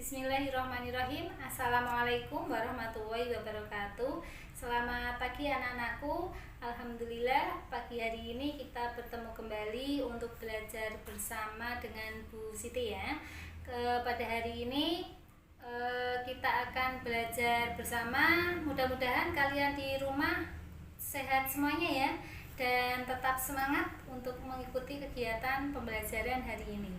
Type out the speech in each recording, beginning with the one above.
Bismillahirrahmanirrahim. Assalamualaikum warahmatullahi wabarakatuh. Selamat pagi anak-anakku. Alhamdulillah pagi hari ini kita bertemu kembali untuk belajar bersama dengan Bu Siti ya. Pada hari ini kita akan belajar bersama. Mudah-mudahan kalian di rumah sehat semuanya ya, dan tetap semangat untuk mengikuti kegiatan pembelajaran hari ini.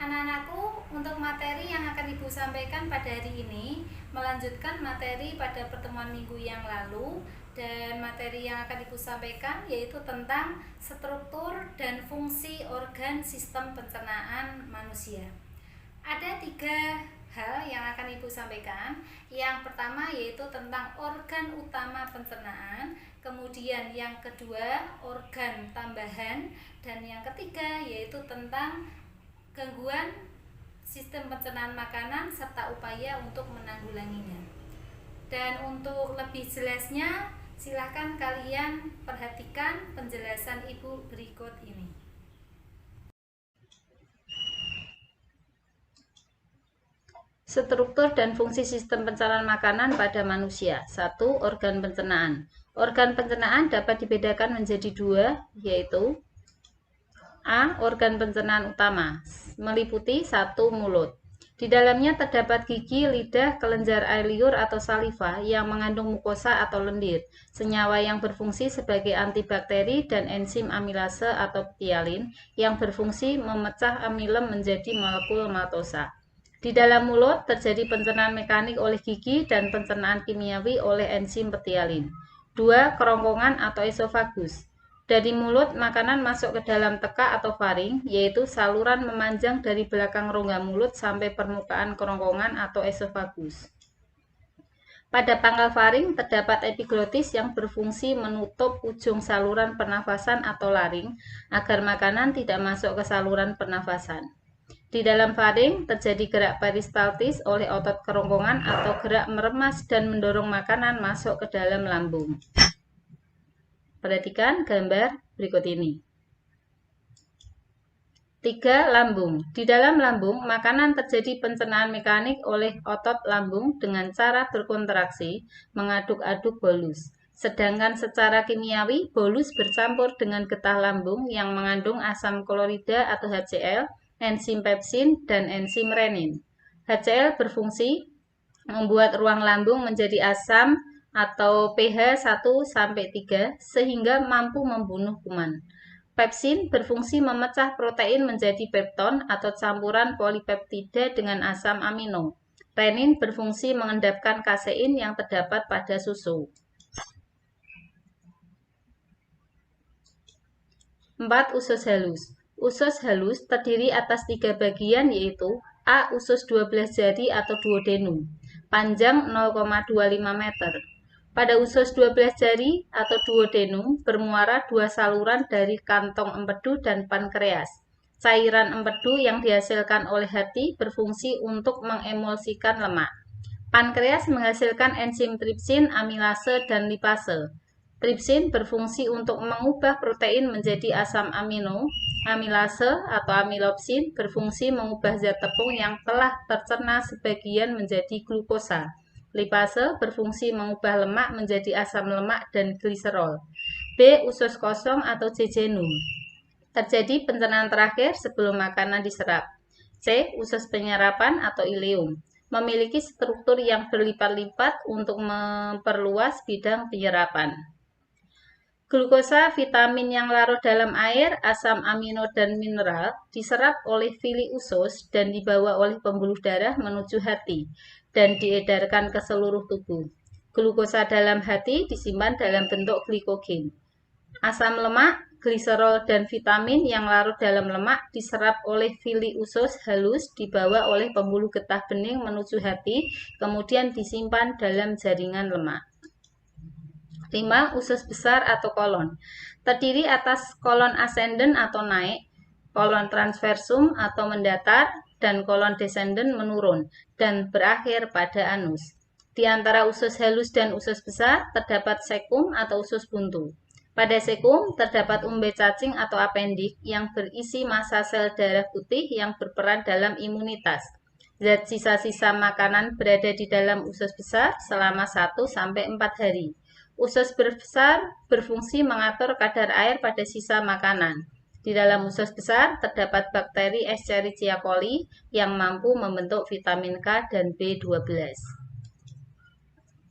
Anak-anakku, untuk materi yang akan Ibu sampaikan pada hari ini melanjutkan materi pada pertemuan minggu yang lalu, dan materi yang akan Ibu sampaikan yaitu tentang struktur dan fungsi organ sistem pencernaan manusia. Ada 3 hal yang akan Ibu sampaikan. Yang pertama yaitu tentang organ utama pencernaan, kemudian yang kedua organ tambahan, dan yang ketiga yaitu tentang gangguan sistem pencernaan makanan serta upaya untuk menanggulanginya. Dan untuk lebih jelasnya, silahkan kalian perhatikan penjelasan Ibu berikut ini. Struktur dan fungsi sistem pencernaan makanan pada manusia. 1. Organ pencernaan. Organ pencernaan dapat dibedakan menjadi 2, yaitu A. Organ pencernaan utama, meliputi 1. Mulut. Di dalamnya terdapat gigi, lidah, kelenjar air liur atau saliva yang mengandung mukosa atau lendir, senyawa yang berfungsi sebagai antibakteri, dan enzim amilase atau ptialin yang berfungsi memecah amilem menjadi molekul maltosa. Di dalam mulut terjadi pencernaan mekanik oleh gigi dan pencernaan kimiawi oleh enzim ptialin. 2. Kerongkongan atau esofagus. Dari mulut, makanan masuk ke dalam teka atau faring, yaitu saluran memanjang dari belakang rongga mulut sampai permukaan kerongkongan atau esofagus. Pada pangkal faring terdapat epiglotis yang berfungsi menutup ujung saluran pernafasan atau laring agar makanan tidak masuk ke saluran pernafasan. Di dalam faring terjadi gerak peristaltis oleh otot kerongkongan atau gerak meremas dan mendorong makanan masuk ke dalam lambung. Perhatikan gambar berikut ini. 3. Lambung. Di dalam lambung, makanan terjadi pencernaan mekanik oleh otot lambung dengan cara berkontraksi mengaduk-aduk bolus. Sedangkan secara kimiawi, bolus bercampur dengan getah lambung yang mengandung asam klorida atau HCl, enzim pepsin, dan enzim renin. HCl berfungsi membuat ruang lambung menjadi asam atau pH 1-3 sehingga mampu membunuh kuman. Pepsin berfungsi memecah protein menjadi pepton atau campuran polipeptida dengan asam amino. Renin berfungsi mengendapkan kasein yang terdapat pada susu. 4. Usus halus. Usus halus terdiri atas 3 bagian, yaitu A. Usus 12 jari atau duodenum, panjang 0,25 meter. Pada usus 12 jari atau duodenum bermuara 2 saluran dari kantong empedu dan pankreas. Cairan empedu yang dihasilkan oleh hati berfungsi untuk mengemulsikan lemak. Pankreas menghasilkan enzim tripsin, amilase, dan lipase. Tripsin berfungsi untuk mengubah protein menjadi asam amino. Amilase atau amilopsin berfungsi mengubah zat tepung yang telah tercerna sebagian menjadi glukosa. Lipase berfungsi mengubah lemak menjadi asam lemak dan gliserol. B. Usus kosong atau jejunum. Terjadi pencernaan terakhir sebelum makanan diserap. C. Usus penyerapan atau ileum. Memiliki struktur yang berlipat-lipat untuk memperluas bidang penyerapan. Glukosa, vitamin yang larut dalam air, asam amino, dan mineral diserap oleh villi usus dan dibawa oleh pembuluh darah menuju hati dan diedarkan ke seluruh tubuh. Glukosa dalam hati disimpan dalam bentuk glikogen. Asam lemak, gliserol, dan vitamin yang larut dalam lemak diserap oleh villi usus halus, dibawa oleh pembuluh getah bening menuju hati, kemudian disimpan dalam jaringan lemak. 5. Usus besar atau kolon. Terdiri atas kolon ascendent atau naik, kolon transversum atau mendatar, dan kolon descendent menurun, dan berakhir pada anus. Di antara usus halus dan usus besar terdapat sekum atau usus buntu. Pada sekum terdapat umbe cacing atau apendik yang berisi massa sel darah putih yang berperan dalam imunitas. Zat sisa-sisa makanan berada di dalam usus besar selama 1-4 hari. Usus besar berfungsi mengatur kadar air pada sisa makanan. Di dalam usus besar terdapat bakteri Escherichia coli yang mampu membentuk vitamin K dan B12.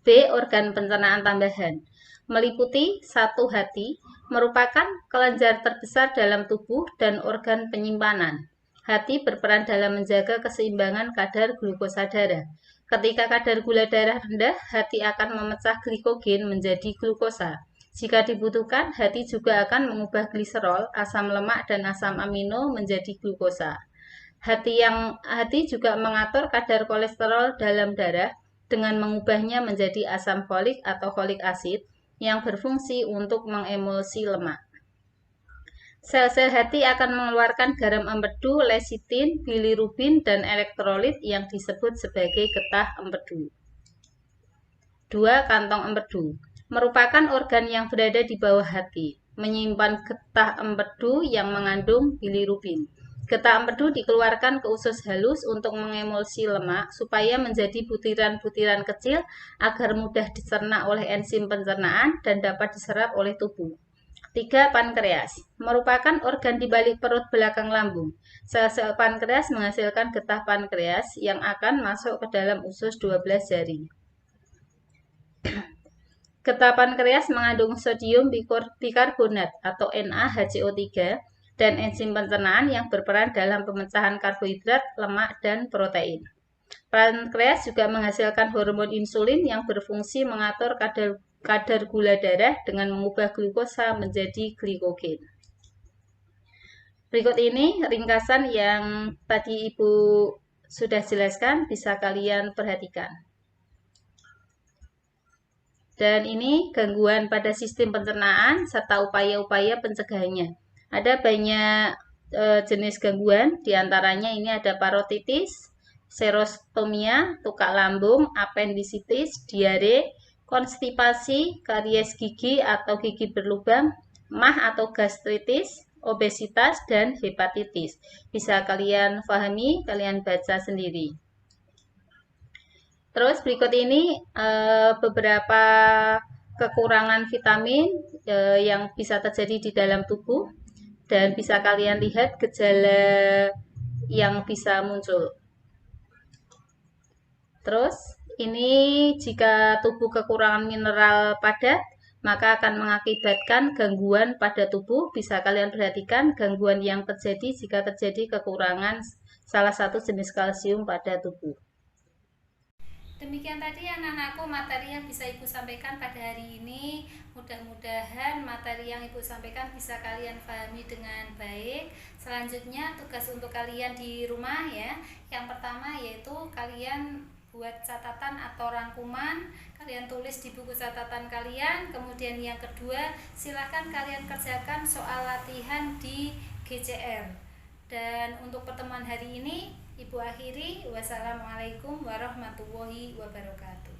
B. Organ pencernaan tambahan. Meliputi 1. Hati, merupakan kelenjar terbesar dalam tubuh dan organ penyimpanan. Hati berperan dalam menjaga keseimbangan kadar glukosa darah. Ketika kadar gula darah rendah, hati akan memecah glikogen menjadi glukosa. Jika dibutuhkan, hati juga akan mengubah gliserol, asam lemak, dan asam amino menjadi glukosa. Hati juga mengatur kadar kolesterol dalam darah dengan mengubahnya menjadi asam folik atau folik acid yang berfungsi untuk mengemulsi lemak. Sel-sel hati akan mengeluarkan garam empedu, lesitin, bilirubin, dan elektrolit yang disebut sebagai getah empedu. 2. Kantong empedu merupakan organ yang berada di bawah hati, menyimpan getah empedu yang mengandung bilirubin. Getah empedu dikeluarkan ke usus halus untuk mengemulsi lemak supaya menjadi butiran-butiran kecil agar mudah dicerna oleh enzim pencernaan dan dapat diserap oleh tubuh. 3. Pankreas merupakan organ di balik perut belakang lambung. Sel-sel pankreas menghasilkan getah pankreas yang akan masuk ke dalam usus 12 jari. Getah pankreas mengandung sodium bikarbonat atau NaHCO3 dan enzim pencernaan yang berperan dalam pemecahan karbohidrat, lemak, dan protein. Pankreas juga menghasilkan hormon insulin yang berfungsi mengatur kadar gula darah dengan mengubah glukosa menjadi glikogen. Berikut ini ringkasan yang tadi Ibu sudah jelaskan, bisa kalian perhatikan. Dan ini gangguan pada sistem pencernaan serta upaya-upaya pencegahannya. Ada banyak jenis gangguan, diantaranya ini ada parotitis, serostomia, tukak lambung, apendisitis, diare, konstipasi, karies gigi atau gigi berlubang, MAH atau gastritis, obesitas, dan hepatitis. Bisa kalian pahami, kalian baca sendiri. Terus berikut ini beberapa kekurangan vitamin yang bisa terjadi di dalam tubuh dan bisa kalian lihat gejala yang bisa muncul. Terus ini jika tubuh kekurangan mineral padat, maka akan mengakibatkan gangguan pada tubuh. Bisa kalian perhatikan gangguan yang terjadi jika terjadi kekurangan salah satu jenis kalsium pada tubuh. Demikian tadi anak-anakku materi yang bisa Ibu sampaikan pada hari ini. Mudah-mudahan materi yang Ibu sampaikan bisa kalian pahami dengan baik. Selanjutnya tugas untuk kalian di rumah ya. Yang pertama yaitu kalian buat catatan atau rangkuman, kalian tulis di buku catatan kalian. Kemudian yang kedua, silahkan kalian kerjakan soal latihan di GCR. Dan untuk pertemuan hari ini Ibu akhiri. Wassalamualaikum warahmatullahi wabarakatuh.